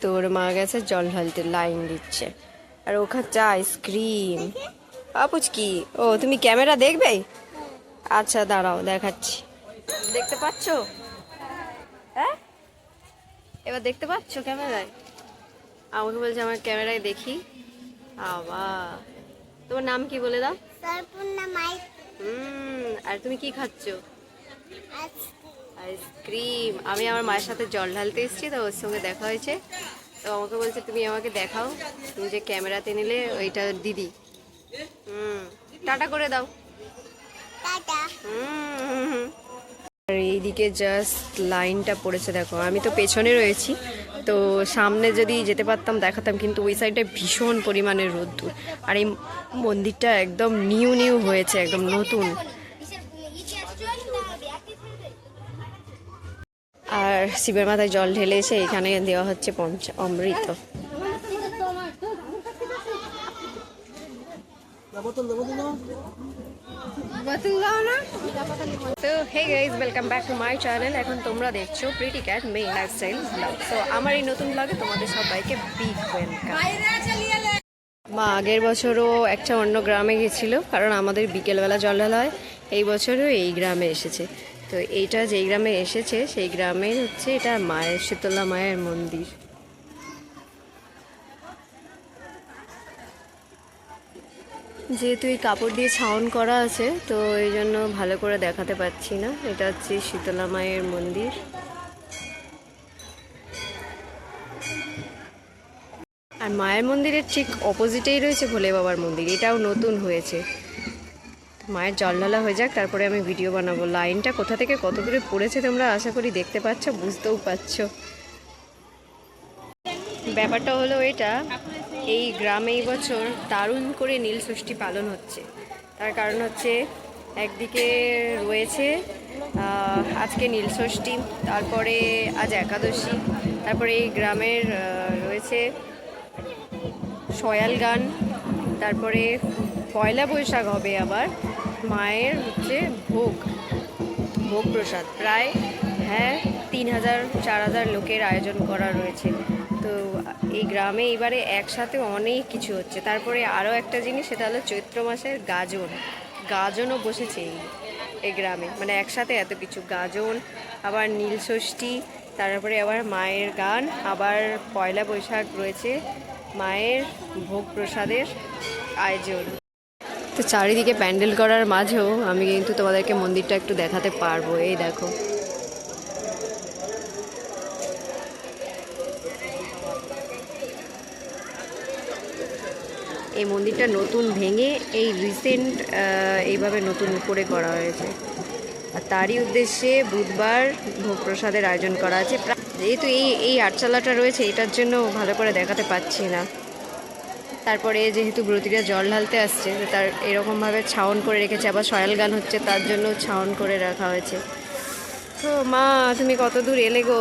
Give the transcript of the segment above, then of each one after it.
তোর মা গেছে জল ঢালতে, লাইন দিচ্ছে। আর ও খাচ্ছে আইসক্রিম। বাপুচ কি, ও তুমি ক্যামেরা দেখবে? আচ্ছা দাঁড়াও দেখাচ্ছি। দেখতে পাচ্ছ? হ্যাঁ, এবার দেখতে পাচ্ছ ক্যামেরায়? আমাকে বলছে আমার ক্যামেরায় দেখি। আবার তোমার নাম কি বলে দাও? আর তুমি কি খাচ্ছ? আইসক্রিম। আমি আমার মায়ের সাথে জল ঢালতে এসেছি, তো ওর সঙ্গে দেখা হয়েছে। তো আমাকে বলছে তুমি আমাকে দেখাও, তুমি যে ক্যামেরাতে নিলে ওইটা দিদি। টাটা করে দাও। আর এইদিকে জাস্ট লাইনটা পড়েছে দেখো। আমি তো পেছনে রয়েছি, তো সামনে যদি যেতে পারতাম দেখাতাম, কিন্তু ওই সাইডে ভীষণ পরিমাণে রোদ্দুর। আর এই মন্দিরটা একদম নিউ নিউ হয়েছে, একদম নতুন। আর শিবের মাথায় জল ঢেলে এসে এখানে দেওয়া হচ্ছে অমৃত। তো hey guys, welcome back to my channel. এখন তোমরা দেখছো প্রিটি ক্যাট মে লাইফস্টাইল ব্লগ। তো আমার এই নতুন ব্লগে তোমাদের সবাইকে বিগ ওয়েলকাম। মা আগের বছরও একটা অন্য গ্রামে গেছিলো, কারণ আমাদের বিকেলবেলা জল ঢালা হয়। এই বছরও এই গ্রামে এসেছে। তো এইটা যেই গ্রামে এসেছে সেই গ্রামের হচ্ছে এটা মায়ের, শীতলা মায়ের মন্দির। যেহেতু এই কাপড় দিয়ে ছাউন করা আছে, তো এই জন্য ভালো করে দেখাতে পাচ্ছি না। এটা হচ্ছে শীতলা মায়ের মন্দির। আর মায়ের মন্দিরের ঠিক অপোজিটেই রয়েছে ভোলে বাবার মন্দির, এটাও নতুন হয়েছে। মায়ের জল ঢালা হয়ে যাক, তারপরে আমি ভিডিও বানাবো। লাইনটা কোথা থেকে কত দূরে পড়েছে তোমরা আশা করি দেখতে পাচ্ছ, বুঝতেও পারছো। ব্যাপারটা হলো এটা, এই গ্রামে এই বছর দারুণ করে নীল ষষ্ঠী পালন হচ্ছে। তার কারণ হচ্ছে একদিকে রয়েছে আজকে নীল ষষ্ঠী, তারপরে আজ একাদশী, তারপরে এই গ্রামের রয়েছে সয়াল গান, তারপরে পয়লা বৈশাখ হবে আবার মায়ের হচ্ছে ভোগ প্রসাদ। প্রায় 3,000-4,000 লোকের আয়োজন করা রয়েছে। তো এই গ্রামে এবারে একসাথে অনেক কিছু হচ্ছে। তারপরে আরও একটা জিনিস, সেটা হলো চৈত্র মাসের গাজনও বসেছে এই গ্রামে। মানে একসাথে এত কিছু গাজন, আবার নীলষষ্ঠী, তারপরে আবার মায়ের গান, আবার পয়লা বৈশাখ রয়েছে মায়ের ভোগ প্রসাদের আয়োজন। তো চারিদিকে প্যান্ডেল করার মাঝেও আমি কিন্তু তোমাদেরকে মন্দিরটা একটু দেখাতে পারবো। এই দেখো, এই মন্দিরটা নতুন ভেঙে এই রিসেন্ট এইভাবে নতুন করে করা হয়েছে। আর তারই উদ্দেশ্যে বুধবার ভোগ প্রসাদের আয়োজন করা আছে। যেহেতু এই আটচালাটা রয়েছে, এটার জন্য ভালো করে দেখাতে পাচ্ছি না। তারপরে যেহেতু ব্রতীরা জল ঢালতে আসছে, তার এরকমভাবে ছাউন করে রেখেছে। আবার সয়াল গান হচ্ছে, তার জন্য ছাউন করে রাখা হয়েছে। তো মা তুমি কত দূর এলে গো?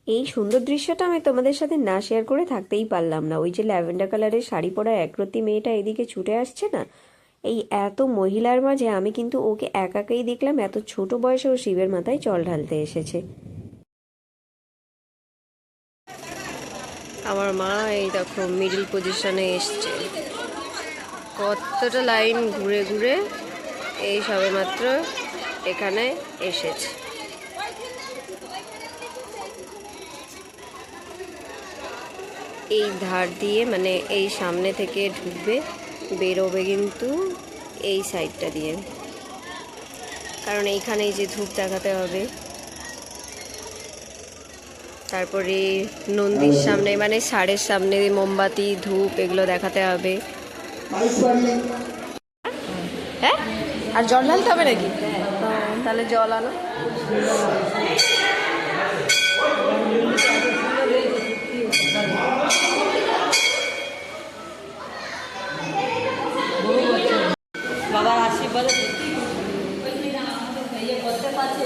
এই সুন্দর দৃশ্যটা আমি তোমাদের সাথে না শেয়ার করে থাকতেই পারলাম না। ওই যে ল্যাভেন্ডার কালারের শাড়ি পরা একরত্তি মেয়েটা এদিকে ছুটে আসছে না, এই এত মহিলার মাঝে আমি কিন্তু ওকে একাকেই দেখলাম। এত ছোট বয়সে ও শিবের মাথায় জল ঢালতে এসেছে। আমার মা এই দেখো মিডল পজিশনে এসছে। কতটা লাইন ঘুরে ঘুরে এই সবে মাত্র এখানে এসেছে। এই ধার দিয়ে, মানে এই সামনে থেকে ঢুকবে, বেরোবে কিন্তু এই সাইডটা দিয়ে, কারণ এইখানেই যে ধূপ দেখাতে হবে। তারপরে নন্দীর সামনে, মানে ষাঁড়ের সামনে মোমবাতি ধূপ এগুলো দেখাতে হবে। হ্যাঁ, আর জল ঢালতে হবে নাকি? তাহলে জল আনো। বাবার আশীর্বাদ করতে পারছে।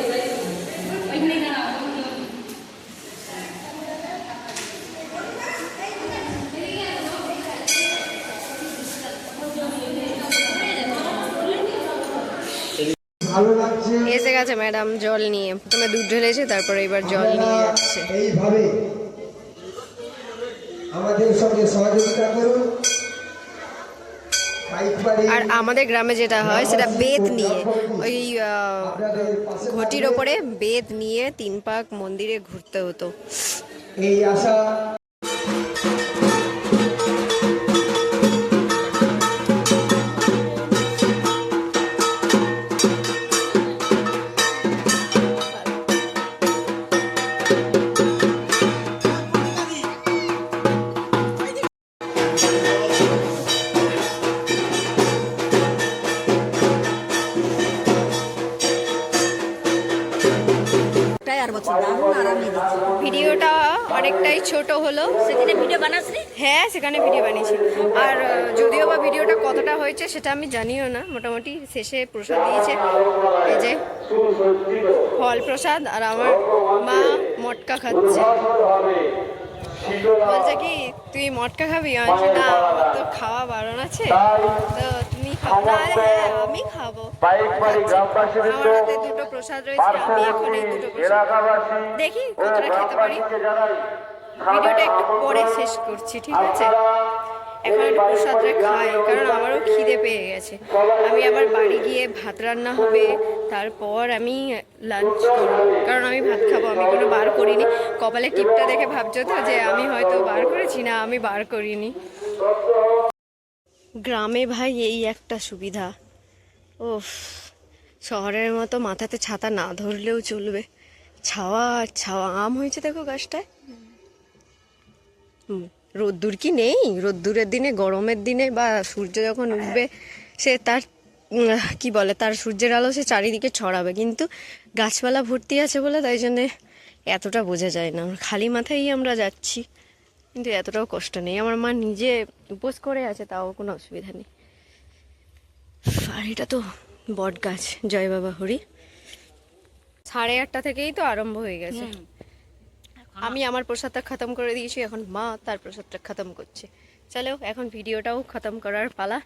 এসে গেছে ম্যাডাম জল নিয়ে, প্রথমে দুধ ঢেলেছে তারপরে এবার জল নিয়ে যাচ্ছে। এইভাবে আমাদের সঙ্গে সহযোগিতা করুন। আর আমাদের গ্রামে যেটা হয় সেটা বেত নিয়ে, ওই ঘটির ওপরে বেত নিয়ে 3 পাক মন্দিরে ঘুরতে হতো। এই আশা ভিডিওটা অনেকটাই ছোট হলো। সেখানে ভিডিও বানাসনি? হ্যাঁ, সেখানে ভিডিও বানিয়েছি। আর যদিও বা ভিডিওটা কতটা হয়েছে সেটা আমি জানিও না। মোটামুটি শেষে প্রসাদ দিয়েছে, এই যে ফল প্রসাদ, আর আমার মা মটকা খাচ্ছে। বলছে কি তুই মটকা খাবি? আমি বলছি, না আমার তো খাওয়া বারণ আছে, তো তুমি খাও না। হ্যাঁ আমি খাবো। আমার হাতে 2টো প্রসাদ রয়েছে, আমি এখন এই 2টো প্রসাদ দেখি কতটা খেতে পারি। ভিডিওটা একটু পরে শেষ করছি, ঠিক আছে? এখন একটু প্রসাদটা খাই, কারণ আমারও খিদে পেয়ে গেছে। আমি আবার বাড়ি গিয়ে ভাত রান্না হবে, তারপর আমি লাঞ্চ করবো, কারণ আমি ভাত খাবো। আমি কোনো বার করিনি। কপালে টিপটা দেখে ভাবছো তো যে আমি হয়তো বার করেছি, না আমি বার করিনি। গ্রামে ভাই এই একটা সুবিধা, ওফ, শহরের মতো মাথাতে ছাতা না ধরলেও চলবে। ছাওয়া আর ছাওয়া। আম হয়েছে দেখো গাছটায়। রোদ্দুর কি নেই? রোদ্দুরের দিনে, গরমের দিনে বা সূর্য যখন উঠবে সে তার কি বলে, তার সূর্যের আলো সে চারিদিকে ছড়াবে, কিন্তু গাছপালা ভর্তি আছে বলে তাই জন্যে এতটা বোঝা যায় না। খালি মাথায়ই আমরা যাচ্ছি, কিন্তু এতটাও কষ্ট নেই। আমার মা নিজে উপোস করে আছে, তাও কোনো অসুবিধা নেই। আর এটা তো বট গাছ, জয় বাবা হরি। 8:30 থেকেই তো আরম্ভ হয়ে গেছে। আমি আমার প্রসাদটা খতম করে দিয়েছি, এখন মা তার প্রসাদটা খতম করছে। চলো এখন ভিডিওটাও খতম করার পালা।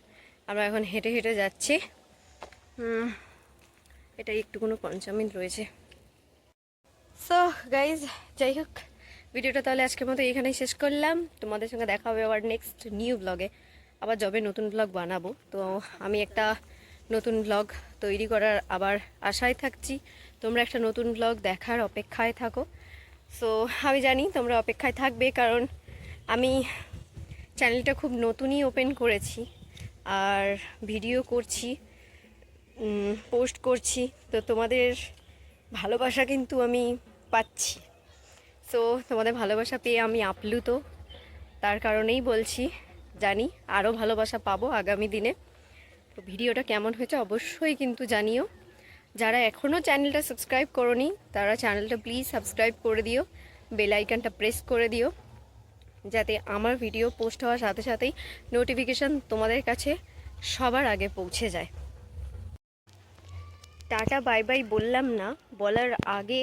আমরা এখন হেঁটে হেঁটে যাচ্ছি। এটা একটু কোনো 5 মিনিট রয়েছে। সো গাইজ, যাই হোক, ভিডিওটা তাহলে আজকের মতো এখানেই শেষ করলাম। তোমাদের সঙ্গে দেখা হবে আবার নেক্সট নিউ ব্লগে। আবার যবে নতুন ব্লগ বানাবো, তো আমি একটা নতুন ব্লগ তৈরি করার আবার আশায় থাকছি। তোমরা একটা নতুন ব্লগ দেখার অপেক্ষায় থাকো। সো আমি জানি তোমরা অপেক্ষায় থাকবে, কারণ আমি চ্যানেলটা খুব নতুনই ওপেন করেছি আর ভিডিও করছি, পোস্ট করছি। তো তোমাদের ভালোবাসা কিন্তু আমি পাচ্ছি। সো তোমাদের ভালোবাসা পেয়ে আমি আপ্লুত, তার কারণেই বলছি। জানি আরও ভালোবাসা পাবো আগামী দিনে। তো ভিডিওটা কেমন হয়েছে অবশ্যই কিন্তু জানিও। যারা এখনও চ্যানেলটা সাবস্ক্রাইব করোনি তারা চ্যানেলটা প্লিজ সাবস্ক্রাইব করে দিও, বেল আইকনটা প্রেস করে দিও, যাতে আমার ভিডিও পোস্ট হওয়ার সাথে সাথেই নোটিফিকেশান তোমাদের কাছে সবার আগে পৌঁছে যায়। টাটা বাই বাই বললাম না, বলার আগে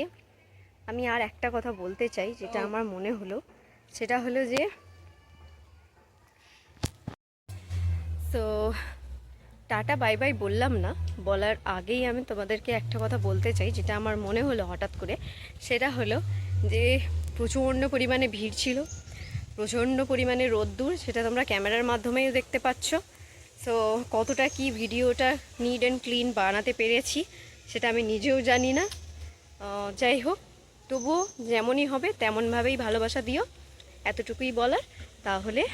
আমি আর একটা কথা বলতে চাই, যেটা আমার মনে হলো। সেটা হলো যে টাটা বাই বাই বললাম না, বলার আগেই আমি তোমাদেরকে একটা কথা বলতে চাই, যেটা আমার মনে হলো হঠাৎ করে। সেটা হলো যে প্রচণ্ড পরিমাণে ভিড় ছিল, প্রচণ্ড পরিমাণে রোদ্দুর, সেটা তোমরা ক্যামেরার মাধ্যমেও দেখতে পাচ্ছ। সো কতটা কি ভিডিওটা নিট অ্যান্ড ক্লিন বানাতে পেরেছি সেটা আমি নিজেও জানি না। যাই হোক, তবুও যেমনই হবে তেমনভাবেই ভালোবাসা দিও, এতটুকুই বলার। তাহলে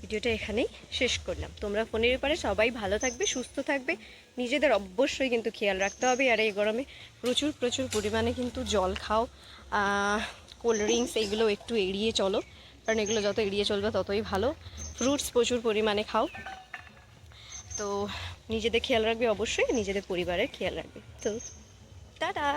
ভিডিওটা এখানেই শেষ করলাম। তোমরা ফোনের ব্যাপারে সবাই ভালো থাকবে, সুস্থ থাকবে, নিজেদের অবশ্যই কিন্তু খেয়াল রাখতে হবে। আর এই গরমে প্রচুর প্রচুর পরিমাণে কিন্তু জল খাও, কোল্ড ড্রিঙ্কস এইগুলো একটু এড়িয়ে চলো, কারণ এগুলো যত এড়িয়ে চলবে ততই ভালো। ফ্রুটস প্রচুর পরিমাণে খাও। তো নিজেদের খেয়াল রাখবে অবশ্যই, নিজেদের পরিবারের খেয়াল রাখবে। তো টাটা।